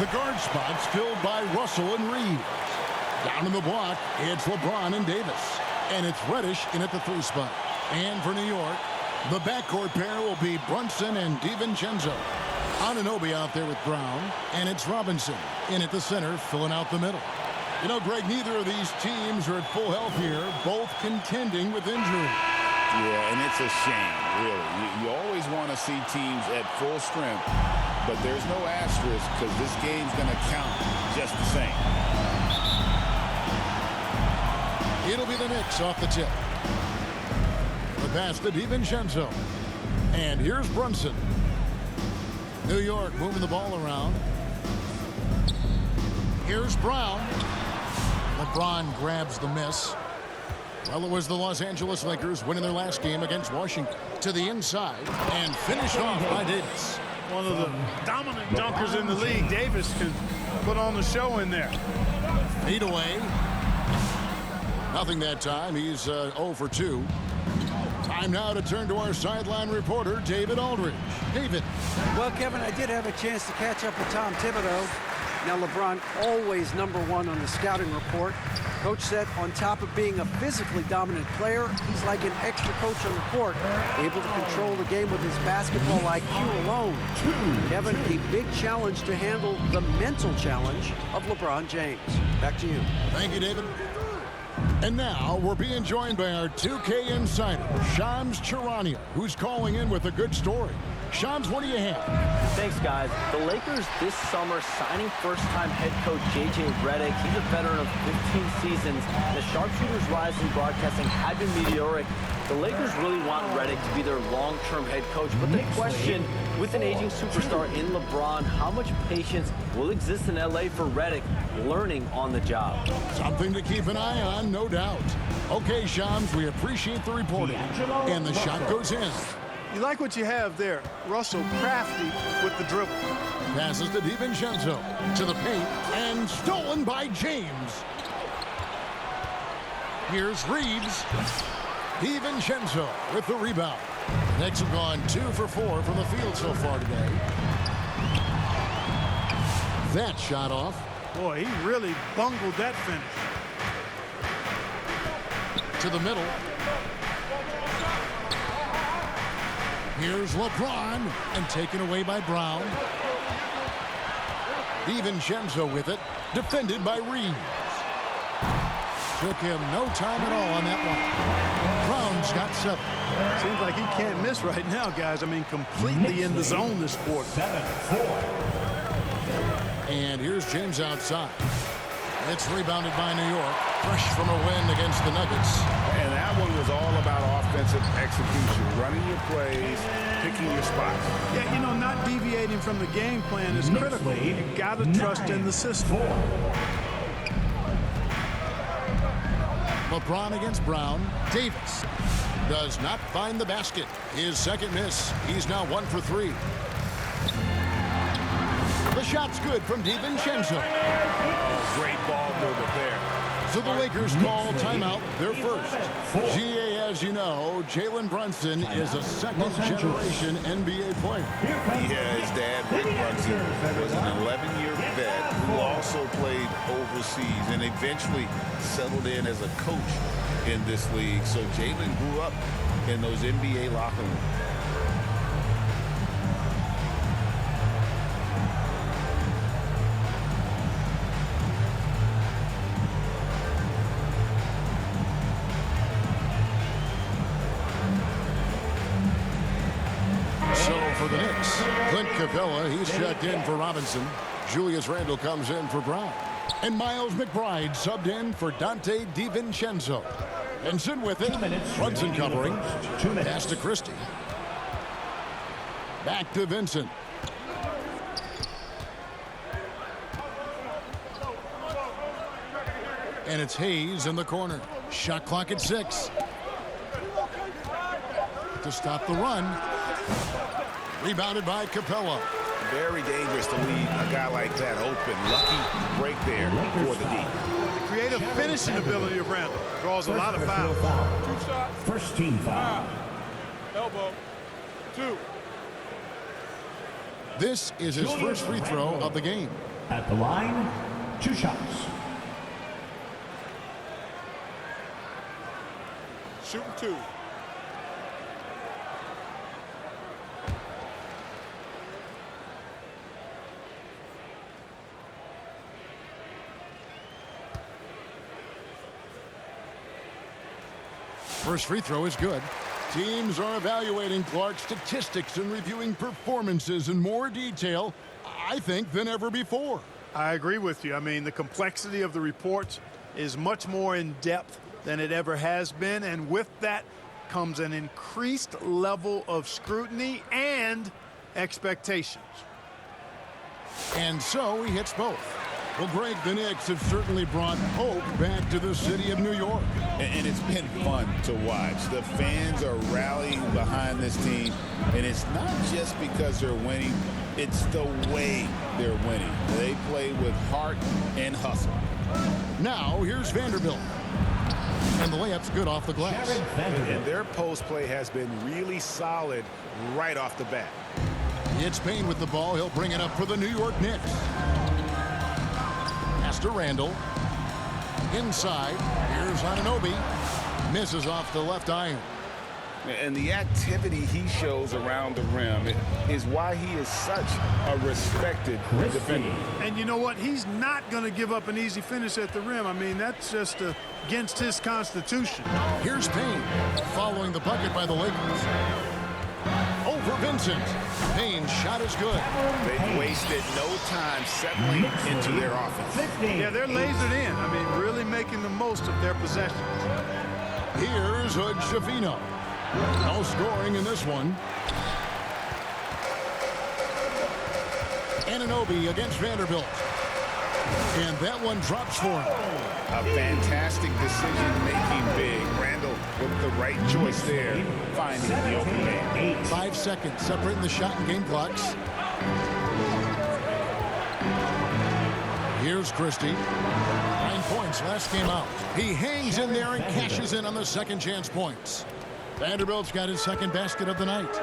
The guard spots filled by Russell and Reeves. Down in the block, it's LeBron and Davis. And it's Reddish in at the 3 spot. And for New York, the backcourt pair will be Brunson and DiVincenzo. Anunoby out there with Brown. And it's Robinson in at the center, filling out the middle. You know, Greg, neither of these teams are at full health here, both contending with injury. Yeah, and it's a shame, really. You always want to see teams at full strength, but there's no asterisk because this game's going to count just the same. It'll be the Knicks off the tip. The pass to DiVincenzo. And here's Brunson. New York moving the ball around. Here's Brown. LeBron grabs the miss. Well, it was the Los Angeles Lakers winning their last game against Washington. To the inside and finished off by Davis. One of the dominant dunkers in the league. Davis can put on the show in there. Feet away. Nothing that time. He's 0 for 2. Time now to turn to our sideline reporter, David Aldridge. David. Well, Kevin, I did have a chance to catch up with Tom Thibodeau. Now, LeBron always #1 on the scouting report. Coach said on top of being a physically dominant player, he's like an extra coach on the court, able to control the game with his basketball IQ alone. Kevin, a big challenge to handle the mental challenge of LeBron James. Back to you. Thank you, David. And now we're being joined by our 2K insider, Shams Charania, who's calling in with a good story. Shams, what do you have? Thanks, guys. The Lakers this summer signing first-time head coach J.J. Redick. He's a veteran of 15 seasons. The sharpshooter's rise in broadcasting had been meteoric. The Lakers really want Redick to be their long-term head coach. But the question, with an aging superstar in LeBron, how much patience will exist in L.A. for Redick learning on the job? Something to keep an eye on, no doubt. Okay, Shams, we appreciate the reporting. And the shot goes in. You like what you have there. Russell crafty with the dribble. Passes to DiVincenzo. To the paint. And stolen by James. Here's Reeves. DiVincenzo with the rebound. The Knicks have gone 2 for 4 from the field so far today. That shot off. Boy, he really bungled that finish. To the middle. Here's LeBron, and taken away by Brown. DiVincenzo with it, defended by Reeves. Took him no time at all on that one. Brown's got 7. Seems like he can't miss right now, guys. I mean, completely in the zone this quarter. 7-4. And here's James outside. It's rebounded by New York, fresh from a win against the Nuggets. And that one was all about offensive execution, running your plays, picking your spots. Yeah, you know, not deviating from the game plan is critical. You got to trust in the system. LeBron against Brown. Davis does not find the basket. His second miss. He's now 1 for 3. The shot's good from DiVincenzo. Oh, great ball movement there. So the Lakers call timeout, their first. GA, as you know, Jalen Brunson is a second-generation NBA player. Yeah, his dad, Rick Brunson, was an 11-year vet who also played overseas and eventually settled in as a coach in this league. So Jalen grew up in those NBA locker rooms. For the Knicks, Clint Capella, he's checked in for Robinson. Julius Randle comes in for Brown. And Miles McBride subbed in for Dante DiVincenzo. Benson with it. Brunson covering. Pass to Christie. Back to Vincent. And it's Hayes in the corner. Shot clock at 6. To stop the run. Rebounded by Capella. Very dangerous to leave a guy like that open. Lucky break there for the D. The creative finishing ability of Randle draws a lot of fouls. 2 shots. First team foul. Elbow. 2. This is his first free throw of the game. At the line, 2 shots. Shooting 2. First free throw is good. Teams are evaluating Clark's statistics and reviewing performances in more detail, I think, than ever before. I agree with you. I mean, the complexity of the reports is much more in depth than it ever has been, and with that comes an increased level of scrutiny and expectations. And so he hits both. Well, Greg, the Knicks have certainly brought hope back to the city of New York. And it's been fun to watch. The fans are rallying behind this team, and it's not just because they're winning, it's the way they're winning. They play with heart and hustle. Now, here's Vanderbilt. And the layup's good off the glass. And their post play has been really solid right off the bat. It's Payne with the ball. He'll bring it up for the New York Knicks. Pass to Randall. Inside. Here's Anunoby. Misses off the left iron. And the activity he shows around the rim is why he is such a respected defender. And you know what? He's not going to give up an easy finish at the rim. I mean, that's just against his constitution. Here's Payne. Following the bucket by the Lakers. Over Vincent. Payne's shot is good. They've wasted no time settling into their offense. Yeah, they're lasered in. I mean, really making the most of their possessions. Here's Hood Schifino. No scoring in this one. Anunoby against Vanderbilt. And that one drops for him. A fantastic decision making big. Randall with the right choice there, finding the open man. 5 seconds separating the shot and game clocks. Here's Christie. 9 points last game out. He hangs in there and cashes in on the second chance points. Vanderbilt's got his second basket of the night.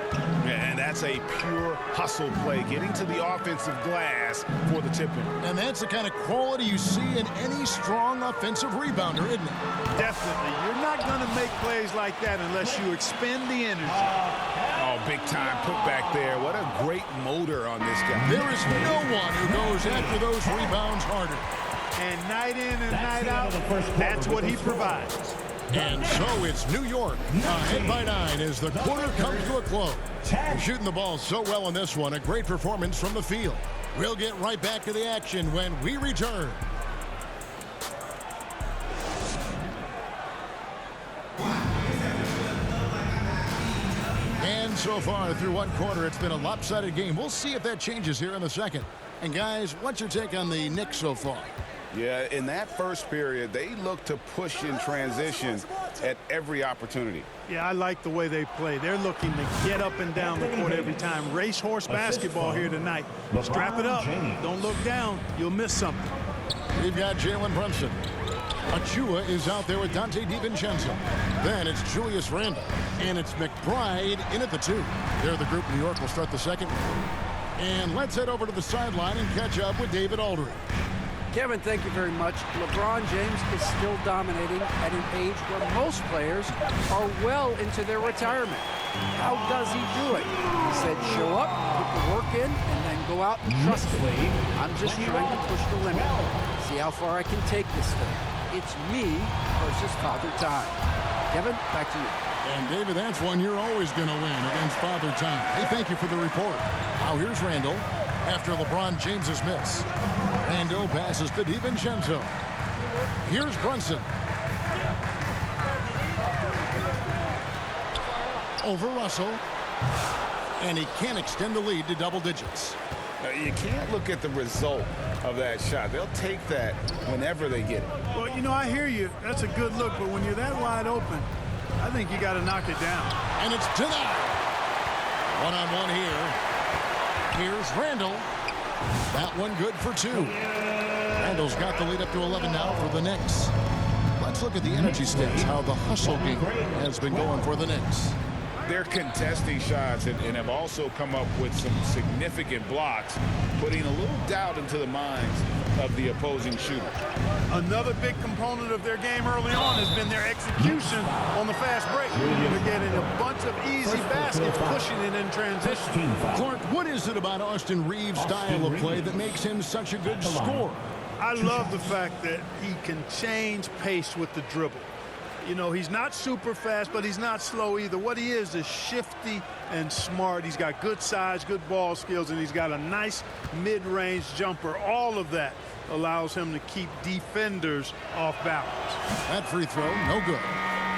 And that's a pure hustle play, getting to the offensive glass for the tip-in. And that's the kind of quality you see in any strong offensive rebounder, isn't it? Definitely. You're not going to make plays like that unless you expend the energy. Oh, big time put back there. What a great motor on this guy. There is no one who goes after those rebounds harder. And night in and night out, that's what he provides. And so it's New York ahead by 9 as the quarter comes to a close. Shooting the ball so well in this one, a great performance from the field. We'll get right back to the action when we return. And so far through one quarter, it's been a lopsided game. We'll see if that changes here in the second. And guys, what's your take on the Knicks so far? Yeah, in that first period, they look to push in transition at every opportunity. Yeah, I like the way they play. They're looking to get up and down the court every time. Racehorse basketball here tonight. Strap it up. Don't look down. You'll miss something. We've got Jalen Brunson. Achua is out there with Dante DiVincenzo. Then it's Julius Randle. And it's McBride in at the 2. They're the group. New York will start the second. And let's head over to the sideline and catch up with David Aldridge. Kevin, thank you very much. LeBron James is still dominating at an age where most players are well into their retirement. How does he do it? He said, show up, put the work in, and then go out and trust it. I'm just trying to push the limit. See how far I can take this thing. It's me versus Father Time. Kevin, back to you. And David, that's one you're always going to win against Father Time. Hey, thank you for the report. Now here's Randall after LeBron James's miss. Randall passes to DiVincenzo. Here's Brunson. Over Russell. And he can't extend the lead to double digits. You can't look at the result of that shot. They'll take that whenever they get it. Well, you know, I hear you. That's a good look, but when you're that wide open, I think you got to knock it down. And it's to that. One-on-one here. Here's Randall. That one good for 2. Randall's got the lead up to 11 now for the Knicks. Let's look at the energy stats, how the hustle game has been going for the Knicks. They're contesting shots and have also come up with some significant blocks, putting a little doubt into the minds of the opposing shooter. Another big component of their game early on has been their execution on the fast break. They're getting a bunch of easy baskets, pushing it in transition. Clark, what is it about Austin Reeves' style of play that makes him such a good scorer? I love the fact that he can change pace with the dribble. You know, he's not super fast, but he's not slow either. What he is shifty and smart. He's got good size, good ball skills, and he's got a nice mid-range jumper. All of that allows him to keep defenders off balance. That free throw, no good.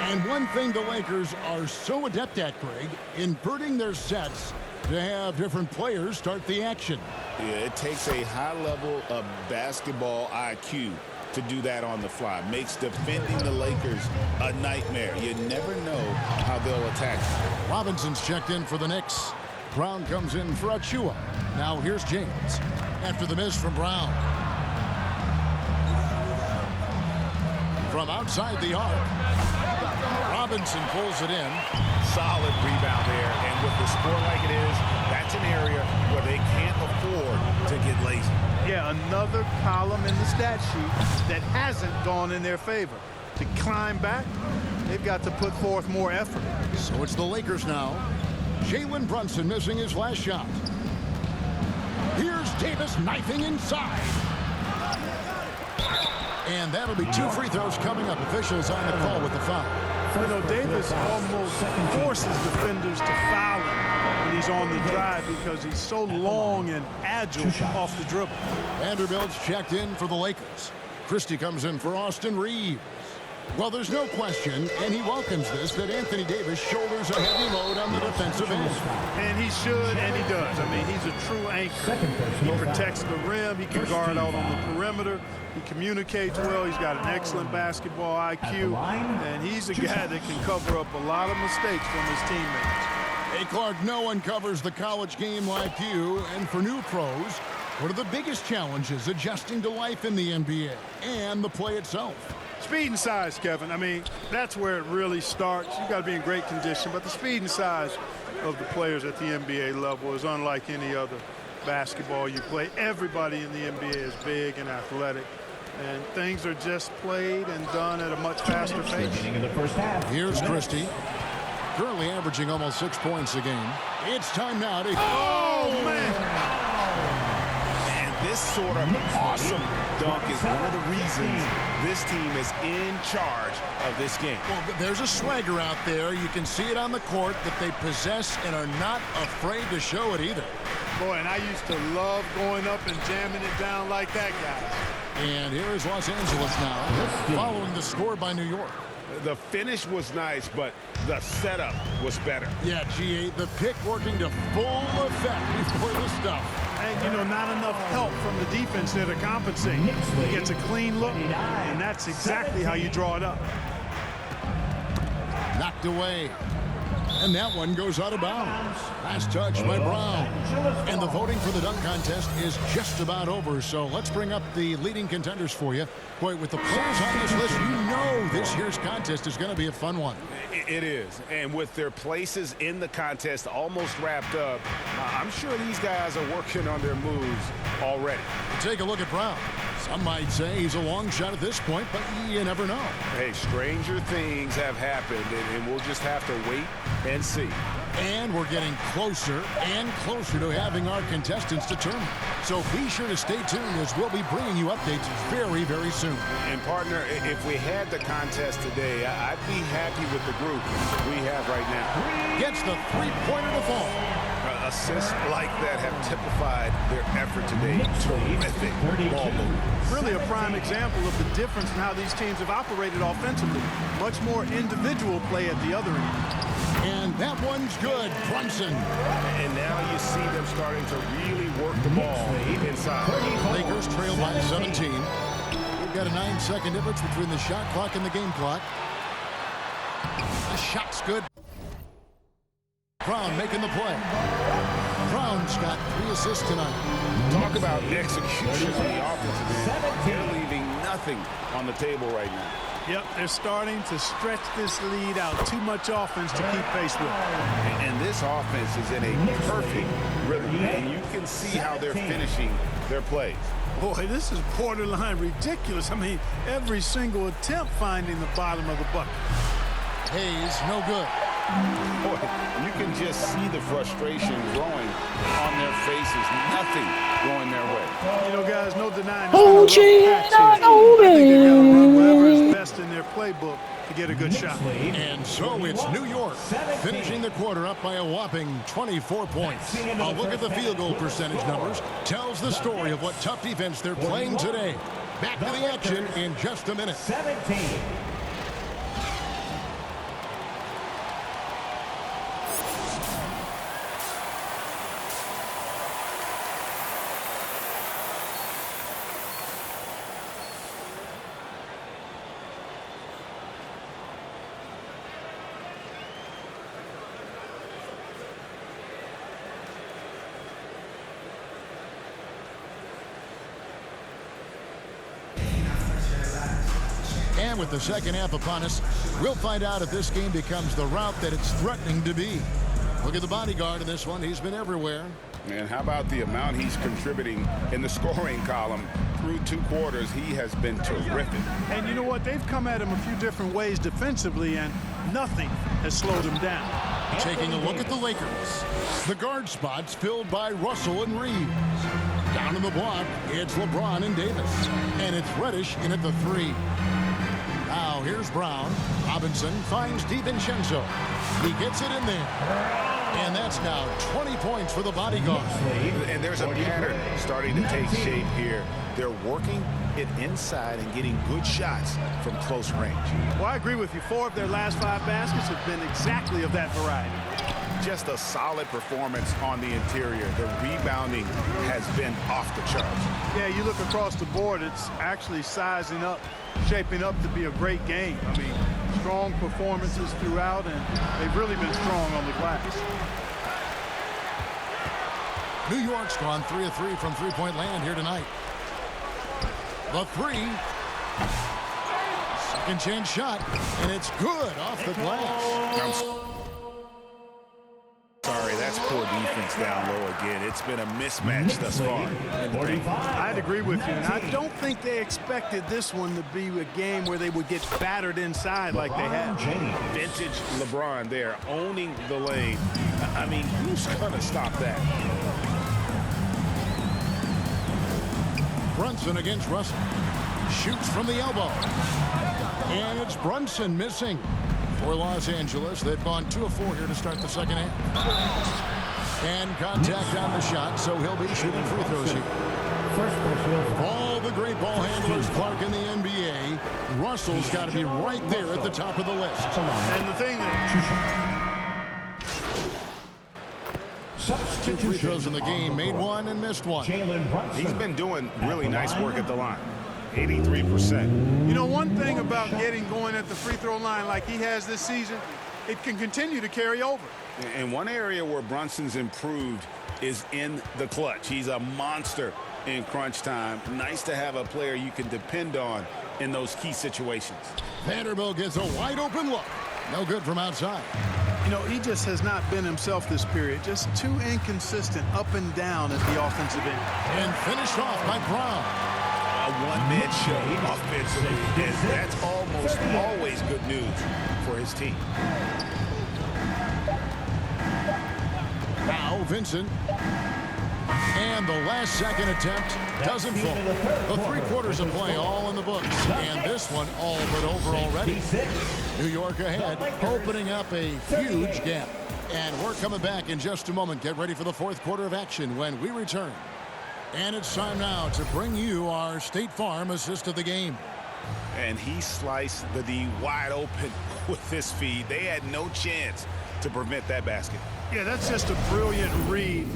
And one thing the Lakers are so adept at, Greg, inverting their sets to have different players start the action. Yeah, it takes a high level of basketball IQ to do that on the fly. Makes defending the Lakers a nightmare. You never know how they'll attack you. Robinson's checked in for the Knicks. Brown comes in for Achua. Now here's James. After the miss from Brown. From outside the arc, Robinson pulls it in. Solid rebound there, and with the score like it is, that's an area where they can't afford to get lazy. Yeah, another column in the stat sheet that hasn't gone in their favor. To climb back, they've got to put forth more effort. So it's the Lakers now. Jalen Brunson missing his last shot. Here's Davis knifing inside. And that'll be 2 free throws coming up. Officials on the call with the foul. You know, Davis almost forces defenders to foul him when he's on the drive because he's so long and agile off the dribble. Vanderbilt's checked in for the Lakers. Christie comes in for Austin Reeves. Well, there's no question, and he welcomes this, that Anthony Davis shoulders a heavy load on the defensive end. And he should, and he does. I mean, he's a true anchor. He protects the rim. He can guard out on the perimeter. He communicates well. He's got an excellent basketball IQ. And he's a guy that can cover up a lot of mistakes from his teammates. Hey, Clark, no one covers the college game like you. And for new pros, what are the biggest challenges adjusting to life in the NBA and the play itself? Speed and size, Kevin. I mean, that's where it really starts. You've got to be in great condition. But the speed and size of the players at the NBA level is unlike any other basketball you play. Everybody in the NBA is big and athletic. And things are just played and done at a much faster pace. Here's Christie. Currently averaging almost 6 points a game. It's time now to... Oh, man! This sort of awesome dunk is one of the reasons this team is in charge of this game. Well, there's a swagger out there. You can see it on the court that they possess and are not afraid to show it either. Boy, and I used to love going up and jamming it down like that guy. And here is Los Angeles now, following the score by New York. The finish was nice, but the setup was better. Yeah, G8, the pick working to full effect before the stuff. And, you know, not enough help from the defense there to compensate. He gets a clean look, and that's exactly how you draw it up. Knocked away. And that one goes out of bounds. Last touch by Brown. And the voting for the dunk contest is just about over. So let's bring up the leading contenders for you. Boy, with the players on this list, you know this year's contest is going to be a fun one. It is. And with their places in the contest almost wrapped up, I'm sure these guys are working on their moves already. Take a look at Brown. Some might say he's a long shot at this point, but you never know. Hey, stranger things have happened, and we'll just have to wait and see. And we're getting closer and closer to having our contestants determined. So be sure to stay tuned as we'll be bringing you updates very, very soon. And, partner, if we had the contest today, I'd be happy with the group we have right now. Gets the three-pointer to fall. Assists like that have typified their effort today. Terrific ball movement. Really a prime example of the difference in how these teams have operated offensively. Much more individual play at the other end. And that one's good. Brunson. And now you see them starting to really work the ball inside. Lakers trail by 17. We've got a 9-second difference between the shot clock and the game clock. The shot's good. Brown making the play. Brown's got 3 assists tonight. Talk about execution on the offensive end. They're leaving nothing nothing on the table right now. Yep, they're starting to stretch this lead out. Too much offense to keep pace with. And this offense is in a perfect rhythm, and you can see how they're finishing their plays. Boy, this is borderline ridiculous. I mean, every single attempt finding the bottom of the bucket. Hayes, no good. Boy, you can just see the frustration growing on their faces. Nothing going their way. You know, guys, no denying this. I think they've got to run whatever is best in their playbook to get a good shot. And so it's New York finishing the quarter up by a whopping 24 points. A look at the field goal percentage numbers tells the story of what tough defense they're playing today. Back to the action in just a minute. 17. And with the second half upon us, we'll find out if this game becomes the route that it's threatening to be. Look at the bodyguard in this one. He's been everywhere. And how about the amount he's contributing in the scoring column through 2 quarters? He has been terrific. And you know what? They've come at him a few different ways defensively, and nothing has slowed him down. Taking a look at the Lakers. The guard spots filled by Russell and Reeves. Down in the block, it's LeBron and Davis. And it's Reddish in at the 3. Now here's Brown. Robinson finds DiVincenzo. He gets it in there. And that's now 20 points for the bodyguard. And there's a pattern starting to take shape here. They're working it inside and getting good shots from close range. Well, I agree with you. 4 of their last 5 baskets have been exactly of that variety. Just a solid performance on the interior. The rebounding has been off the charts. Yeah, you look across the board, it's actually sizing up, shaping up to be a great game. I mean, strong performances throughout, and they've really been strong on the glass. New York's gone 3 of 3 from three-point land here tonight. The 3. Second chance shot, and it's good off the glass. Sorry, that's poor defense down low again. It's been a mismatch thus far. I'd agree with you, and I don't think they expected this one to be a game where they would get battered inside like they have. Vintage LeBron there, owning the lane. I mean, who's going to stop that? Brunson against Russell. Shoots from the elbow. And it's Brunson missing. For Los Angeles, they've gone 2 of 4 here to start the second half. And contact on the shot, so he'll be shooting free throws here. All the great ball handlers, Clark, in the NBA, Russell's got to be right there at the top of the list. And the thing is, 2 free throws in the game, made 1 and missed 1. He's been doing really nice work at the line. 83%. You know, one thing about getting going at the free throw line like he has this season, it can continue to carry over. And one area where Brunson's improved is in the clutch. He's a monster in crunch time. Nice to have a player you can depend on in those key situations. Vanderbilt gets a wide open look. No good from outside. You know, he just has not been himself this period. Just too inconsistent up and down at the offensive end. And finished off by Brown. A one-man show offensively, and that's almost always good news for his team. Now Vincent. And the last second attempt doesn't fall. The 3 quarters of play all in the books. And this one all but over already. New York ahead, opening up a huge gap. And we're coming back in just a moment. Get ready for the 4th quarter of action when we return. And it's time now to bring you our State Farm assist of the game. And he sliced the D wide open with this feed. They had no chance to prevent that basket. Yeah, that's just a brilliant read.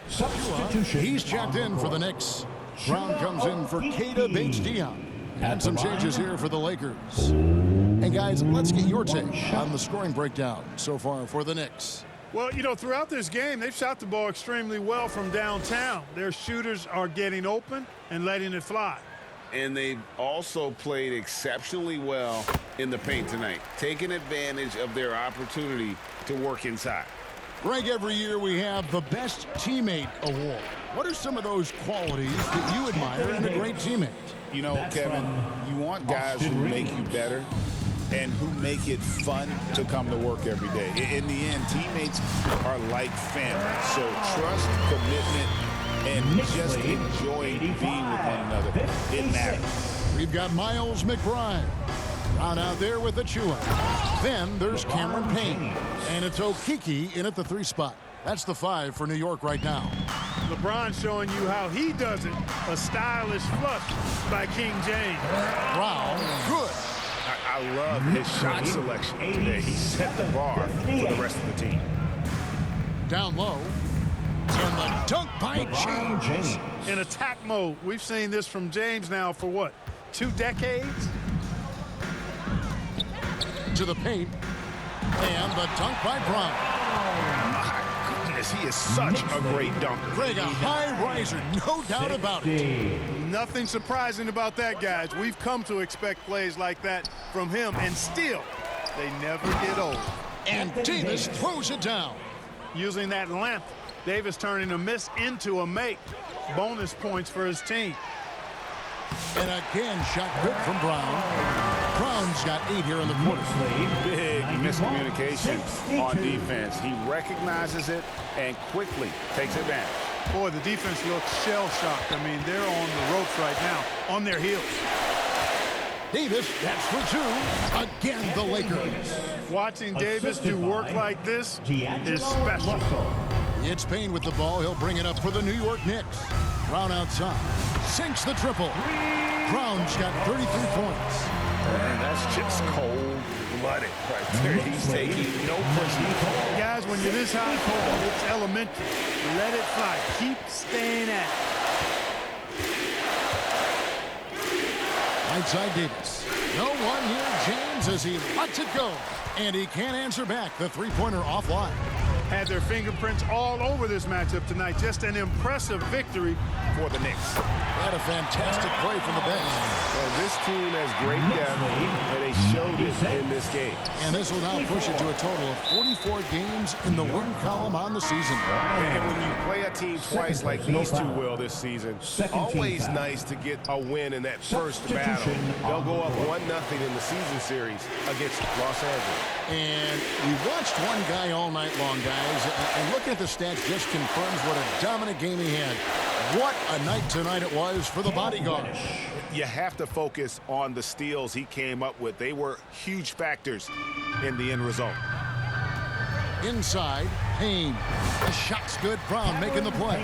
Substitution. He's checked in for the Knicks. Brown comes in for Keita Bates-Diop. And some changes here for the Lakers. And guys, let's get your take on the scoring breakdown so far for the Knicks. Well, you know, throughout this game, they've shot the ball extremely well from downtown. Their shooters are getting open and letting it fly. And they've also played exceptionally well in the paint tonight, taking advantage of their opportunity to work inside. Greg, every year we have the Best Teammate Award. What are some of those qualities that you admire in a great teammate? You know, Kevin, you want guys who make you better and who make it fun to come to work every day. In the end, teammates are like family. So trust, commitment, and just enjoying being with one another. It matters. We've got Miles McBride down out there with Achua. Then there's Cameron Payne. And it's Okeke in at the 3 spot. That's the 5 for New York right now. LeBron showing you how he does it. A stylish flush by King James. Brown, good. I love his shot selection today. He set the bar for the rest of the team. Down low. And the dunk by James. In attack mode. We've seen this from James now for what? 2 decades? To the paint. And the dunk by Brown. My goodness, he is such a great dunker. Greg, a high riser, no doubt about it. Nothing surprising about that, guys. We've come to expect plays like that from him, and still, they never get old. And Davis throws it down. Using that length, Davis turning a miss into a make. Bonus points for his team. And again, shot good from Brown. Brown's got 8 here in the quarter. Big miscommunication on defense. He recognizes it and quickly takes advantage. Boy, the defense looks shell-shocked. I mean, they're on the ropes right now, on their heels. Davis, that's for 2. Again, the Lakers. Watching Davis do work like this is special. It's Payne with the ball. He'll bring it up for the New York Knicks. Brown outside. Sinks the triple. Brown's got 33 points. And that's just cold-blooded right there. He's taking no prisoners. Guys, when you're this high, it's elementary. Let it fly. Keep staying at it. Right side Davis. No one here, James, as he lets it go. And he can't answer back. The 3-pointer offline. Had their fingerprints all over this matchup tonight. Just an impressive victory For the Knicks. Had a fantastic play from the bench. Well, this team has great depth, and they showed it in this game. And this will now push it to a total of 44 games in the win column on the season. And when you play a team twice like these two will this season, always nice to get a win in that first battle. They'll go up 1-0 in the season series against Los Angeles. And we watched one guy all night long, guys, and looking at the stats just confirms what a dominant game he had. What a night tonight it was for the bodyguard. You have to focus on the steals he came up with. They were huge factors in the end result. Inside, Payne. The shot's good. Brown making the play.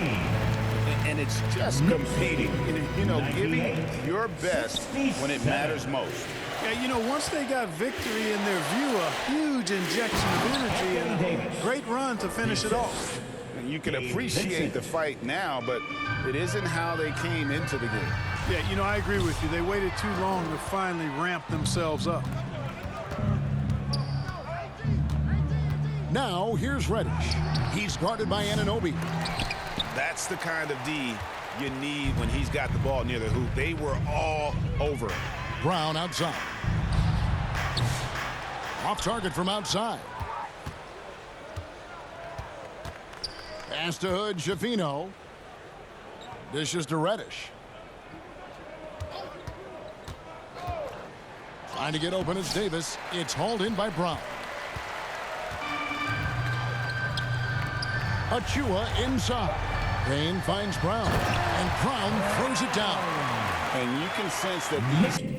And it's just competing, you know, giving your best when it matters most. Yeah, you know, once they got victory in their view, a huge injection of energy and a great run to finish it off. And you can appreciate the fight now, but it isn't how they came into the game. Yeah, you know, I agree with you. They waited too long to finally ramp themselves up. Now, here's Reddish. He's guarded by Anunoby. That's the kind of D you need when he's got the ball near the hoop. They were all over it. Brown outside. Off target from outside. Pass to Hood, Schifino. Dishes to Reddish. Trying to get open is Davis. It's hauled in by Brown. Achua inside. Payne finds Brown. And Brown throws it down. And you can sense that these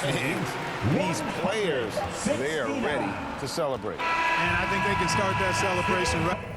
And these players, they are ready to celebrate. And I think they can start that celebration right.